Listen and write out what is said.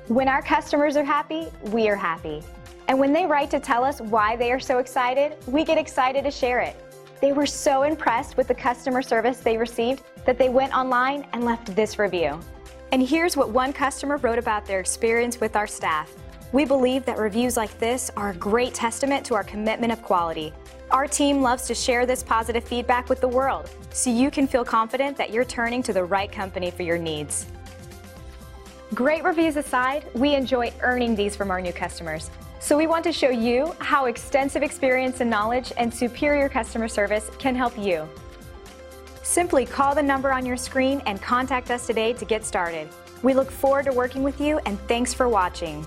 When our customers are happy, we are happy. And when they write to tell us why they are so excited, we get excited to share it. They were so impressed with the customer service they received that they went online and left this review. And here's what one customer wrote about their experience with our staff. We believe that reviews like this are a great testament to our commitment of quality. Our team loves to share this positive feedback with the world, so you can feel confident that you're turning to the right company for your needs. Great reviews aside, we enjoy earning these from our new customers. So we want to show you how extensive experience and knowledge and superior customer service can help you. Simply call the number on your screen and contact us today to get started. We look forward to working with you, and thanks for watching.